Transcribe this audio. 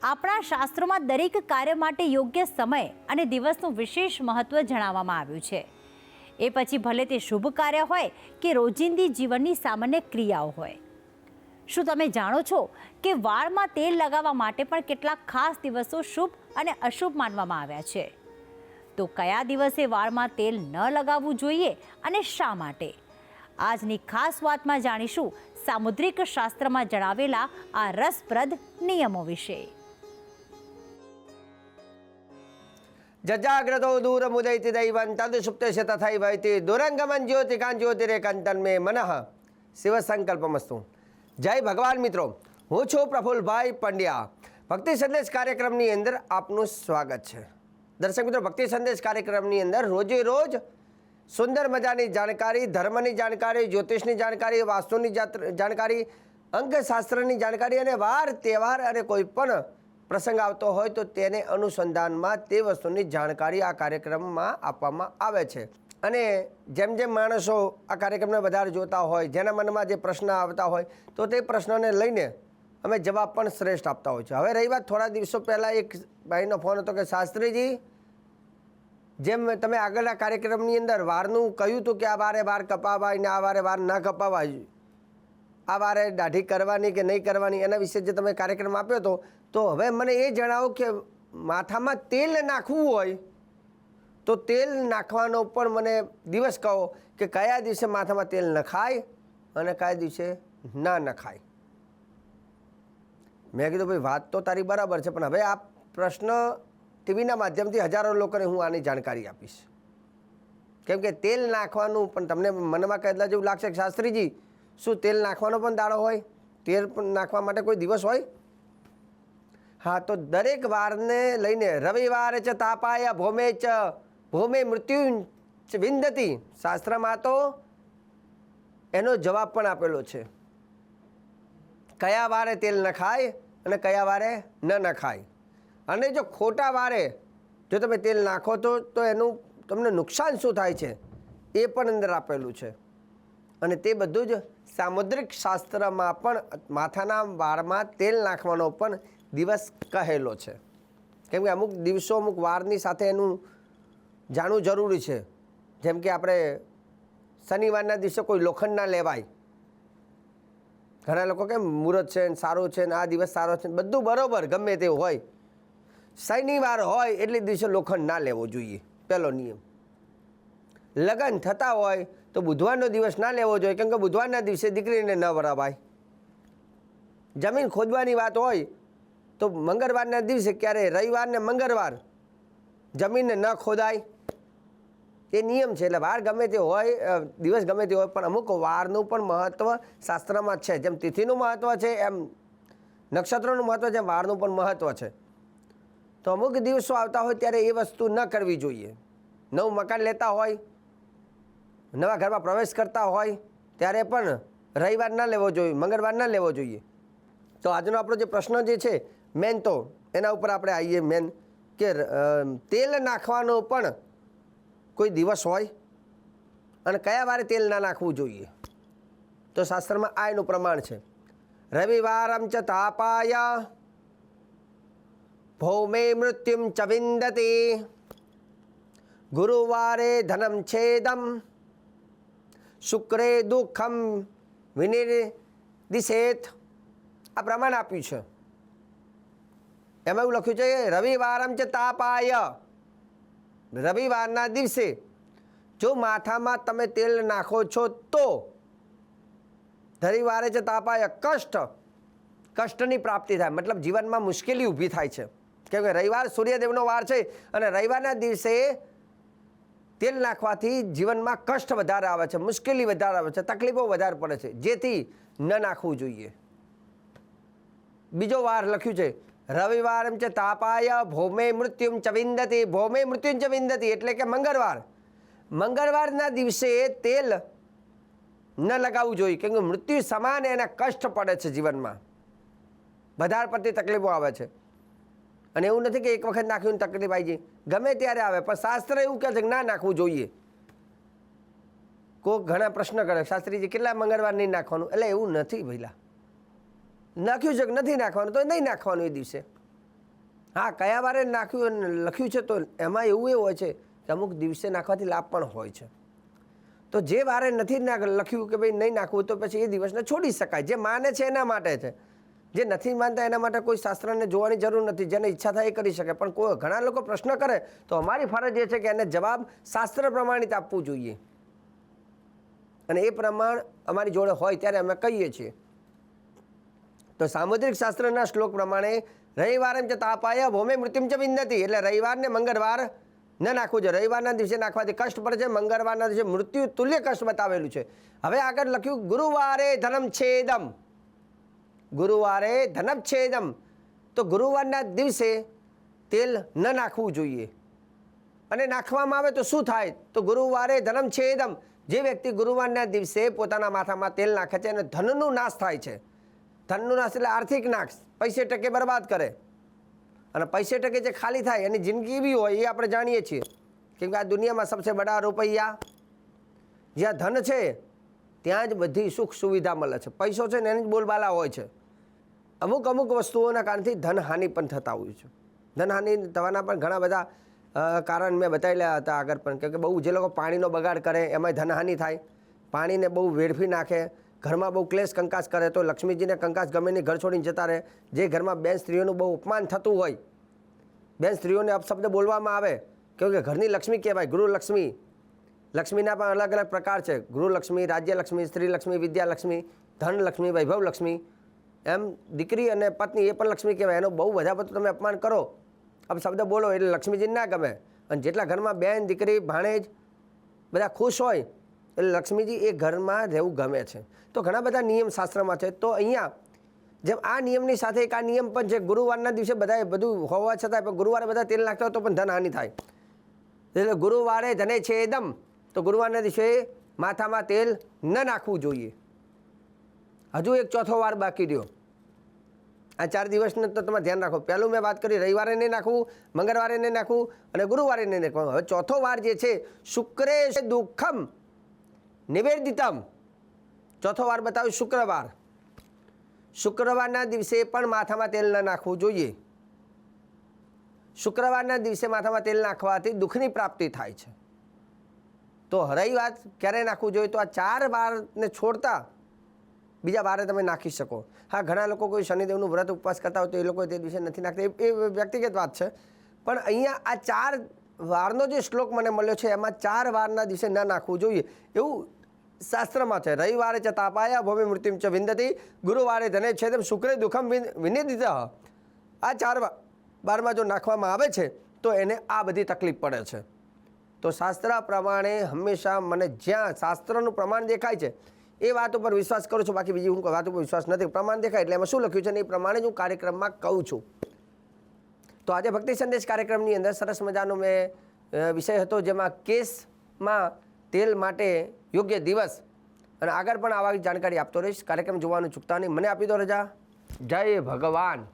આપણા શાસ્ત્રોમાં દરેક કાર્ય માટે યોગ્ય સમય અને દિવસનું વિશેષ મહત્વ જણાવવામાં આવ્યું છે। એ પછી ભલે તે શુભ કાર્ય હોય કે રોજિંદી જીવનની સામાન્ય ક્રિયાઓ હોય। શું તમે જાણો છો કે વાળમાં તેલ લગાવવા માટે પણ કેટલાક ખાસ દિવસો શુભ અને અશુભ માનવામાં આવ્યા છે? તો કયા દિવસે વાળમાં તેલ ન લગાવવું જોઈએ અને શા માટે? આજની ખાસ વાતમાં જાણીશું સામુદ્રિક શાસ્ત્રમાં જણાવેલા આ રસપ્રદ નિયમો વિશે। જજાગ્રતો દૂરમુદૈતિ દૈવં તદસુપ્તસ્ય તથૈવૈતિ દુરંગમં જ્યોતિકાં જ્યોતિરેકંતન મે મનઃ શિવ સંકલ્પમસ્તુ। જય ભગવાન મિત્રો, હું છું પ્રફુલ્લભાઈ પંડ્યા। ભક્તિ સંદેશ કાર્યક્રમની અંદર આપનું સ્વાગત છે। દર્શક મિત્રો, ભક્તિ સંદેશ કાર્યક્રમની અંદર રોજે રોજ સુંદર મજાની જાણકારી, ધર્મની જાણકારી, જ્યોતિષની જાણકારી, વાસ્તુની જાણકારી, અંકશાસ્ત્રની જાણકારી અને વાર તહેવાર અને કોઈ પણ પ્રસંગ આવતો હોય તો તેને અનુસંધાનમાં તે વસ્તુની જાણકારી આ કાર્યક્રમમાં આપવામાં આવે છે। અને જેમ જેમ માણસો આ કાર્યક્રમને વધારે જોતા હોય, જેના મનમાં જે પ્રશ્ન આવતા હોય તો તે પ્રશ્નને લઈને અમે જવાબ પણ શ્રેષ્ઠ આપતા હોય છે। હવે રહી વાત, થોડા દિવસો પહેલાં એક ભાઈનો ફોન હતો કે શાસ્ત્રીજી, જેમ તમે આગળના કાર્યક્રમની અંદર વારનું કહ્યું હતું કે આ વારે વાર કપાવાય ને આ વારે વાર ના કપાવાય, આ વારે દાઢી કરવાની કે નહીં કરવાની, એના વિશે જે તમે કાર્યક્રમ આપ્યો હતો, તો હવે મને એ જણાવો કે માથામાં તેલ નાખવું હોય તો તેલ નાખવાનો પણ મને દિવસ કહો કે કયા દિવસે માથામાં તેલ નખાય અને કયા દિવસે ના નખાય। મેં કીધું ભાઈ વાત તો તારી બરાબર છે, પણ હવે આ પ્રશ્ન ટીવીના માધ્યમથી હજારો લોકોને હું આની જાણકારી આપીશ। કેમ કે તેલ નાખવાનું પણ તમને મનમાં કહેલા જેવું લાગશે કે શાસ્ત્રીજી શું તેલ નાખવાનો પણ દાડો હોય? તેલ પણ નાખવા માટે કોઈ દિવસ હોય? હા, તો દરેક વારને લઈને રવિવારે ચ તાપાય ભૌમે મૃત્યુ વિંદતી, શાસ્ત્રમાં તો એનો જવાબ પણ આપેલો છે। કયા વારે તેલ નખાય અને કયા વારે ન નખાય, અને જો ખોટા વારે જો તમે તેલ નાખો તો એનું તમને નુકસાન શું થાય છે એ પણ અંદર આપેલું છે। અને તે બધું જ સામુદ્રિક શાસ્ત્રમાં પણ માથાના વાળમાં તેલ નાખવાનો પણ દિવસ કહેલો છે। કેમ કે અમુક દિવસો અમુક વારની સાથે એનું જાણવું જરૂરી છે। જેમ કે આપણે શનિવારના દિવસે કોઈ લોખંડ ના લેવાય। ઘણા લોકો કેમ મુહૂર્ત છે ને સારું છે ને આ દિવસ સારો છે, બધું બરાબર ગમે તેવું હોય, શનિવાર હોય એટલે દિવસે લોખંડ ના લેવો જોઈએ, પહેલો નિયમ। લગ્ન થતા હોય તો બુધવારનો દિવસ ના લેવો જોઈએ, કેમ કે બુધવારના દિવસે દીકરીને ન વરાવાય। જમીન ખોદવાની વાત હોય તો મંગળવારના દિવસે, ક્યારે રવિવાર ને મંગળવાર જમીનને ન ખોદાય, એ નિયમ છે। એટલે વાર ગમે તે હોય, દિવસ ગમે તે હોય, પણ અમુક વારનું પણ મહત્ત્વ શાસ્ત્રમાં છે। જેમ તિથિનું મહત્ત્વ છે એમ નક્ષત્રોનું મહત્ત્વ છે, એમ વારનું પણ મહત્ત્વ છે। તો અમુક દિવસો આવતા હોય ત્યારે એ વસ્તુ ન કરવી જોઈએ। નવું મકાન લેતા હોય, નવા ઘરમાં પ્રવેશ કરતા હોય ત્યારે પણ રવિવાર ન લેવો જોઈએ, મંગળવાર ન લેવો જોઈએ। તો આજનો આપણો જે પ્રશ્ન જે છે મેન, તો એના ઉપર આપણે આવીએ મેન કે તેલ નાખવાનો પણ કોઈ દિવસ હોય અને કયા વારે તેલ ના નાખવું જોઈએ? તો શાસ્ત્રમાં આ એનું પ્રમાણ છે। રવિવારમ ચ તાપાય ભૌમે મૃત્યુમ ચ વિંદતી ગુરુવારે ધનમ છેદમ શુક્રે દુઃખમ વિનિર્દિશેત, આ પ્રમાણ આપ્યું છે। એમાં એવું લખ્યું છે કે રવિવારમ ચ તાપાય, રવિવારના દિવસે જો માથામાં તમે તેલ નાખો છો તો રવિવારે ચ તાપાય કષ્ટની પ્રાપ્તિ થાય, મતલબ જીવનમાં મુશ્કેલી ઊભી થાય છે। કેમ કે રવિવાર સૂર્યદેવનો વાર છે અને રવિવારના દિવસે તેલ નાખવાથી જીવનમાં કષ્ટ વધારે આવે છે, મુશ્કેલી વધારે આવે છે, તકલીફો વધારે પડે છે, જેથી ન નાખવું જોઈએ। બીજો વાર લખ્યું છે રવિવારમ ચ તાપાય ભૌમે મૃત્યુમ ચ વિંદતી, ભૌમે મૃત્યુમ ચ વિંદતી એટલે કે મંગળવાર, મંગળવારના દિવસે તેલ ન લગાવવું જોઈએ, કેમ કે મૃત્યુ સમાન એના કષ્ટ પડે છે, જીવનમાં વધારે પડતી તકલીફો આવે છે। અને એવું નથી કે એક વખત નાખ્યું તકલીફ આવી જાય, ગમે ત્યારે આવે, પણ શાસ્ત્ર એવું કહે છે કે ના નાખવું જોઈએ। કોઈ ઘણા પ્રશ્ન કરે શાસ્ત્રીજી કેટલા મંગળવાર નહીં નાખવાનું, એટલે એવું નથી ભઈલા, નાખ્યું છે કે નથી નાખવાનું તો નહીં નાખવાનું એ દિવસે। હા, કયા વારે નાખ્યું લખ્યું છે તો એમાં એવું હોય છે કે અમુક દિવસે નાખવાથી લાભ પણ હોય છે. તો જે વારે નથી લખ્યું કે ભાઈ નહીં નાખવું તો પછી એ દિવસને છોડી શકાય. જે માને છે એના માટે છે, જે નથી માનતા એના માટે કોઈ શાસ્ત્રને જોવાની જરૂર નથી. જેને ઈચ્છા થાય એ કરી શકે. પણ કોઈ ઘણા લોકો પ્રશ્ન કરે તો અમારી ફરજ એ છે કે એને જવાબ શાસ્ત્ર પ્રમાણિત આપવું જોઈએ, અને એ પ્રમાણ અમારી જોડે હોય ત્યારે અમે કહીએ છીએ. તો સામુદ્રિક શાસ્ત્રના શ્લોક પ્રમાણે રવિવારમ ચ તાપાય ભૌમે મૃત્યુમ ચ વિંદતી, એટલે રવિવારને મંગળવાર ન નાખવું જોઈએ. રવિવારના દિવસે નાખવાથી કષ્ટ પડે છે, મંગળવારના દિવસે મૃત્યુ તુલ્ય કષ્ટ બતાવેલું છે. હવે આગળ લખ્યું ગુરુવારે ધનમ છેદમ, ગુરુવારે ધનમ છેદમ, તો ગુરુવારના દિવસે તેલ ન નાખવું જોઈએ. અને નાખવામાં આવે તો શું થાય? તો ગુરુવારે ધનમ છેદમ, જે વ્યક્તિ ગુરુવારના દિવસે પોતાના માથામાં તેલ નાખે છે એને ધનનું નાશ થાય છે. ધનનું નાશ એટલે આર્થિક નાશ, પૈસે ટકે બરબાદ કરે. અને પૈસે ટકે જે ખાલી થાય એની જિંદગી એવી હોય એ આપણે જાણીએ છીએ. કેમ કે આ દુનિયામાં સબસે બડા રૂપિયા, જ્યાં ધન છે ત્યાં જ બધી સુખ સુવિધા મળે છે. પૈસો છે ને એની જ બોલબાલા હોય છે. અમુક અમુક વસ્તુઓના કારણથી ધનહાનિ પણ થતા હોય છે. ધનહાનિ થવાના પણ ઘણા બધા કારણ મેં બતાવેલા હતા આગળ પણ, કે બહુ જે લોકો પાણીનો બગાડ કરે એમાંય ધનહાનિ થાય. પાણીને બહુ વેડફી નાખે, ઘરમાં બહુ ક્લેશ કંકાસ કરે તો લક્ષ્મીજીને કંકાસ ગમે નહીં ઘર છોડીને જતા રહે. જે ઘરમાં બેન સ્ત્રીઓનું બહુ અપમાન થતું હોય, બેન સ્ત્રીઓને અપશબ્દ બોલવામાં આવે, કેમ કે ઘરની લક્ષ્મી કહેવાય, ગૃહલક્ષ્મી. લક્ષ્મીના પણ અલગ અલગ પ્રકાર છે. ગૃહલક્ષ્મી, રાજ્યલક્ષ્મી, સ્ત્રીલક્ષ્મી, વિદ્યાલક્ષ્મી, ધનલક્ષ્મી, વૈભવલક્ષ્મી. એમ દીકરી અને પત્ની એ પણ લક્ષ્મી કહેવાય. એનો બહુ બધા બધું તમે અપમાન કરો, અપશબ્દ બોલો એટલે લક્ષ્મીજીને ના ગમે. અને જેટલા ઘરમાં બેન દીકરી ભાણેજ બધા ખુશ હોય એટલે લક્ષ્મીજી એ ઘરમાં રહેવું ગમે છે. તો ઘણા બધા નિયમ શાસ્ત્રમાં છે. તો અહીંયા જેમ આ નિયમની સાથે એક આ નિયમ પણ છે, ગુરુવારના દિવસે બધા બધું હોવા છતાં પણ ગુરુવારે બધા તેલ નાખતા હોય તો પણ ધનહાનિ થાય. એટલે ગુરુવારે ધને છેદમ, તો ગુરુવારના દિવસે માથામાં તેલ ન નાખવું જોઈએ. હજુ એક ચોથો વાર બાકી રહ્યો. આ 4 દિવસને તો તમે ધ્યાન રાખો. પહેલું મેં વાત કરી રવિવારે નહીં નાખવું, મંગળવારે નહીં નાખવું અને ગુરુવારે નહીં નાખવું. હવે ચોથો વાર જે છે શુક્રે દુઃખમ નિવેદિતમ, ચોથો વાર બતાવ્યું શુક્રવાર. શુક્રવારના દિવસે પણ માથામાં તેલ ન નાખવું જોઈએ. શુક્રવારના દિવસે માથામાં તેલ નાખવાથી દુઃખની પ્રાપ્તિ થાય છે. તો રહી વાત ક્યારે નાખવું જોઈએ, તો આ 4 વારને છોડતા બીજા વારે તમે નાખી શકો. હા, ઘણા લોકો કોઈ શનિદેવનું વ્રત ઉપવાસ કરતા હોય તો એ લોકો તે દિવસે નથી નાખતા, એ વ્યક્તિગત વાત છે. પણ અહીંયા આ 4 વારનો જે શ્લોક મને મળ્યો છે એમાં 4 વારના દિવસે ન નાખવું જોઈએ એવું શાસ્ત્રમાં છે. રવિવારે ચ તાપાયા ભૌમે મૃત્યુમ ચ વિંદતી, ગુરુવારે ધને છેદમ, શુક્રે દુઃખમ વિનિદિત. આ 4 વારમાં જો નાખવામાં આવે છે તો એને આ બધી તકલીફ પડે છે. તો શાસ્ત્ર પ્રમાણે હંમેશા મને જ્યાં શાસ્ત્રનું પ્રમાણ દેખાય છે એ વાત ઉપર વિશ્વાસ કરું છું. બાકી બીજી હું વાત ઉપર વિશ્વાસ નથી. પ્રમાણ દેખાય એટલે એમાં શું લખ્યું છે ને એ પ્રમાણે જ હું કાર્યક્રમમાં કહું છું. તો આજે ભક્તિ સંદેશ કાર્યક્રમની અંદર સરસ મજાનો મેં વિષય હતો જેમાં કેસમાં તેલ માટે યોગ્ય દિવસ, અને આગળ પણ આવા જાણકારી આપતો રહીશ. કાર્યક્રમ જોવાનું ચૂકતા નહીં. મને આપી દો રજા. જય ભગવાન.